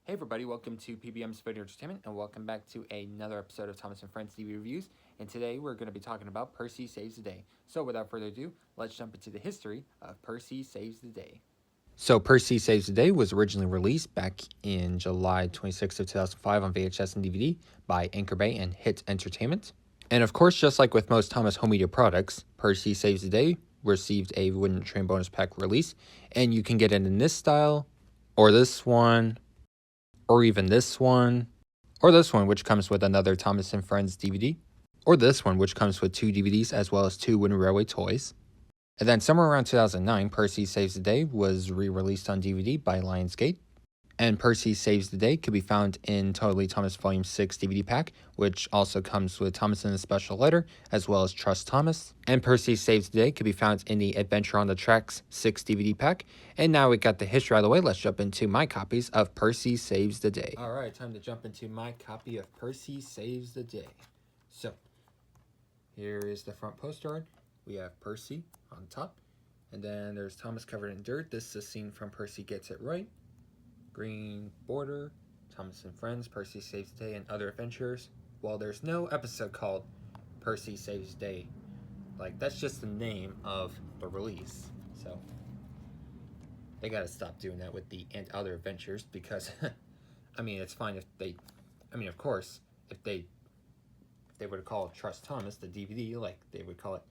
Hey everybody, welcome to PBM's Video Entertainment, and welcome back to another episode of Thomas and Friends TV Reviews. And today we're going to be talking about Percy Saves the Day. So without further ado, let's jump into the history of Percy Saves the Day. So Percy Saves the Day was originally released back in July 26th of 2005 on VHS and DVD by Anchor Bay and Hit Entertainment. And of course, just like with most Thomas home media products, Percy Saves the Day received a Wooden Train bonus pack release, and you can get it in this style, or this one, or even this one, or this one, which comes with another Thomas and Friends DVD, or this one, which comes with 2 DVDs as well as 2 Wooden Railway toys. And then somewhere around 2009, Percy Saves the Day was re-released on DVD by Lionsgate. And Percy Saves the Day could be found in Totally Thomas Volume 6 DVD pack, which also comes with Thomas in a Special Letter, as well as Trust Thomas. And Percy Saves the Day could be found in the Adventure on the Tracks 6 DVD pack. And now we got the history out of the way, let's jump into my copies of Percy Saves the Day. Alright, time to jump into my copy of Percy Saves the Day. So, here is the front postcard. We have Percy on top, and then there's Thomas covered in dirt. This is a scene from Percy Gets It Right. Green border, Thomas and Friends, Percy Saves the Day, and Other Adventures. Well, there's no episode called Percy Saves the Day. Like, that's just the name of the release. So, they gotta stop doing that with the and Other Adventures because, I mean, it's fine if they, I mean, of course, if they would have called Trust Thomas, the DVD, like, they would call it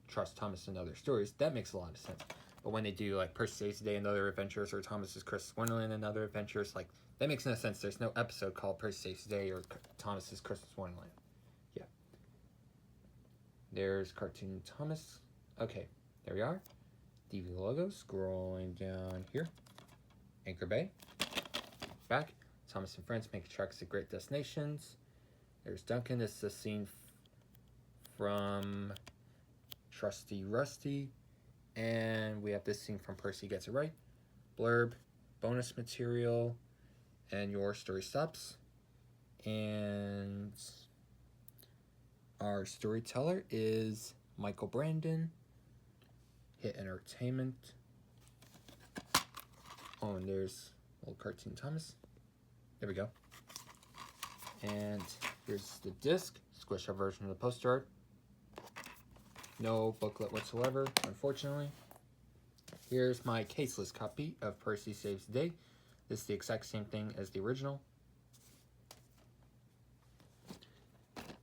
Trust Thomas and Other Stories. That makes a lot of sense. But when they do like Percy Saves the Day and Other Adventures, or Thomas's Christmas Wonderland and Other Adventures, like, that makes no sense. There's no episode called Percy Saves the Day or Thomas's Christmas Wonderland. Yeah. There's Cartoon Thomas. Okay, there we are. DVD logo. Scrolling down here. Anchor Bay. Back. Thomas and Friends make tracks to great destinations. There's Duncan. This is a scene from Trusty Rusty. And we have this scene from Percy Gets It Right. Blurb, bonus material, and Your Story Stops. And our storyteller is Michael Brandon. Hit Entertainment. Oh, and there's old Cartoon Thomas. There we go. And here's the disc, squish up version of the postcard. No booklet whatsoever, unfortunately. Here's my caseless copy of Percy Saves the Day. This is the exact same thing as the original.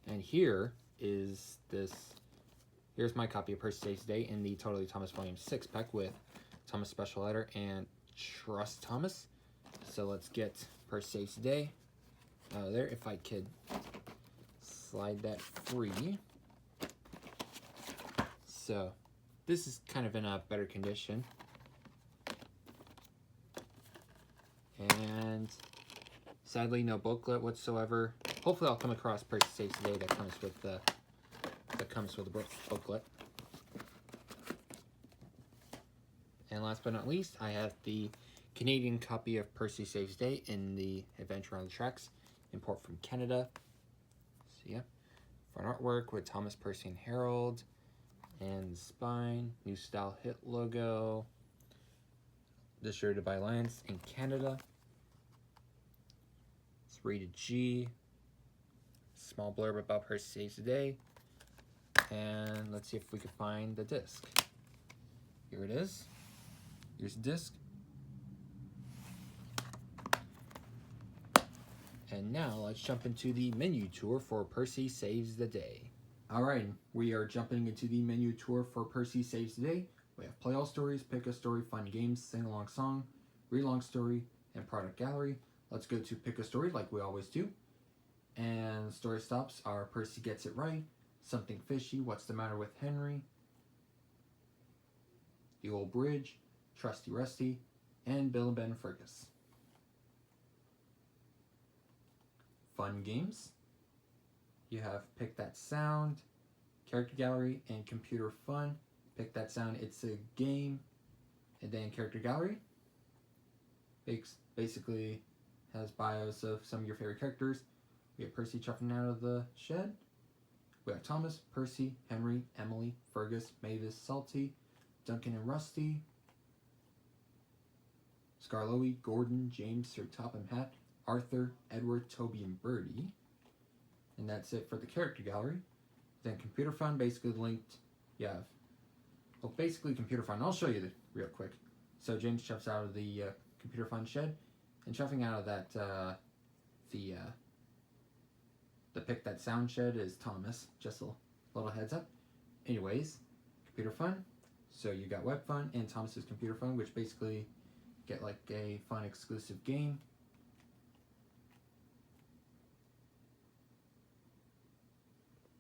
And here's my copy of Percy Saves the Day in the Totally Thomas Volume 6 pack with Thomas Special Letter and Trust Thomas. So let's get Percy Saves the Day out of there. If I could slide that free. So, this is kind of in a better condition. And sadly, no booklet whatsoever. Hopefully, I'll come across Percy Saves the Day that comes with the booklet. And last but not least, I have the Canadian copy of Percy Saves the Day in the Adventure on the Tracks, import from Canada. So yeah, front artwork with Thomas, Percy, and Harold. And the spine, new style hit logo, distributed by Alliance in Canada. It's rated G. Small blurb about Percy Saves the Day. And let's see if we can find the disc. Here it is. Here's the disc. And now let's jump into the menu tour for Percy Saves the Day. Alright, we are jumping into the menu tour for Percy Saves the Day. We have Play All Stories, Pick a Story, Fun Games, Sing Along Song, Read Along Story, and Product Gallery. Let's go to Pick a Story like we always do. And story stops are Percy Gets It Right, Something Fishy, What's the Matter with Henry, The Old Bridge, Trusty Rusty, and Bill and Ben Fergus. Fun Games. You have Pick That Sound, Character Gallery, and Computer Fun. Pick That Sound, it's a game. And then Character Gallery basically has bios of some of your favorite characters. We have Percy chuffing out of the shed. We have Thomas, Percy, Henry, Emily, Fergus, Mavis, Salty, Duncan and Rusty, Scarloey, Gordon, James, Sir Topham Hatt, Arthur, Edward, Toby, and Bertie. And that's it for the character gallery. Then Computer Fun basically linked, you have, well, basically Computer Fun. I'll show you real quick. So James jumps out of the Computer Fun shed, and jumping out of that, the Pick That Sound shed is Thomas. Just a little heads up. Anyways, Computer Fun. So you got Web Fun and Thomas's Computer Fun, which basically get like a fun exclusive game.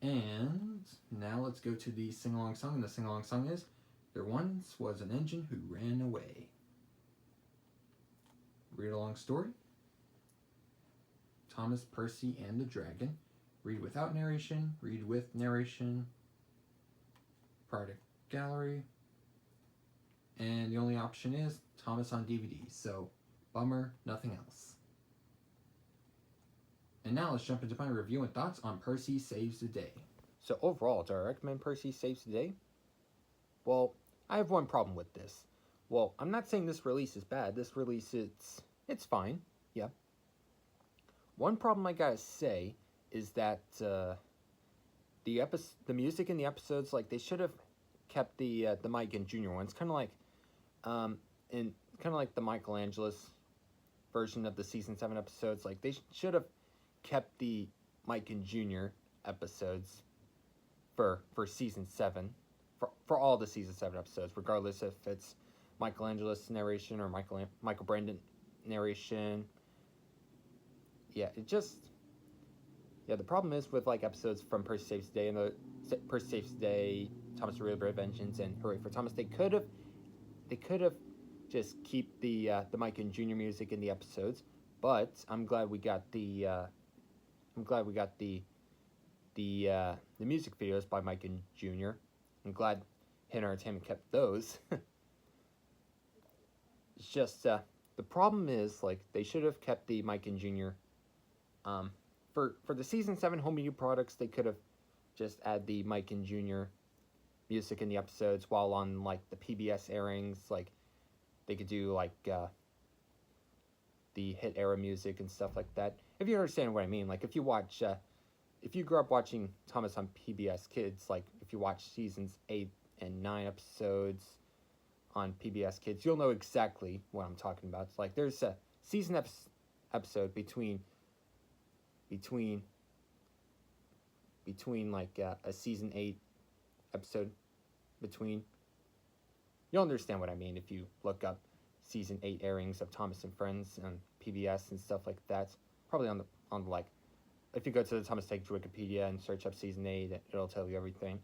And now let's go to the sing-along song, and the sing-along song is, "There once was an engine who ran away." Read-along story, Thomas, Percy, and the Dragon. Read without narration, read with narration. Product gallery. And the only option is Thomas on DVD, so bummer, nothing else. And now let's jump into my review and thoughts on Percy Saves the Day. So overall, do I recommend Percy Saves the Day? Well, I have one problem with this. Well, I'm not saying this release is bad. This release, it's fine. Yeah. One problem I gotta say is that the music in the episodes, like, they should have kept the Mike and Junior ones, kind of like the Michelangelo's version of the season 7 episodes. Like, they should have kept the Mike and Junior episodes for season 7, for all the season 7 episodes, regardless if it's Michelangelo's narration or Michael Brandon narration. Yeah, the problem is with, like, episodes from Percy Saves the Day and the Percy Saves the Day, Thomas the Real Vengeance, and Hooray for Thomas. They could have just keep the Mike and Junior music in the episodes, but I'm glad we got the music videos by Mike and Junior. I'm glad Hit Entertainment kept those. It's just the problem is, like, they should have kept the Mike and Junior. For the season 7 home media products, they could have just add the Mike and Junior music in the episodes, while on, like, the PBS airings, like, they could do, like, the hit era music and stuff like that. If you understand what I mean, like, if you grew up watching Thomas on PBS Kids, like, if you watch seasons 8 and 9 episodes on PBS Kids, you'll know exactly what I'm talking about. It's like, there's a season episode between like a season 8 episode between. You'll understand what I mean if you look up season 8 airings of Thomas and Friends on PBS and stuff like that. Probably on the like, if you go to the Thomas Take Wikipedia and search up season 8, it'll tell you everything.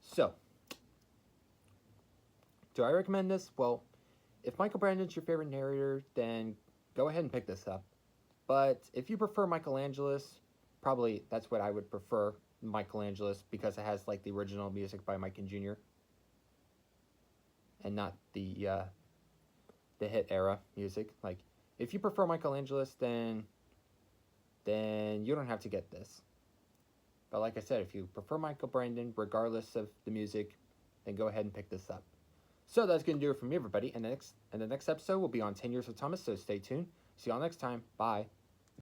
So, do I recommend this? Well, if Michael Brandon's your favorite narrator, then go ahead and pick this up. But if you prefer Michelangelo's, probably that's what I would prefer, Michelangelo's, because it has, like, the original music by Mike and Junior, and not the hit era music. Like, if you prefer Michelangelo's, then you don't have to get this. But like I said, if you prefer Michael Brandon, regardless of the music, then go ahead and pick this up. So that's going to do it for me, everybody. And the next episode will be on 10 Years of Thomas, so stay tuned. See y'all next time. Bye.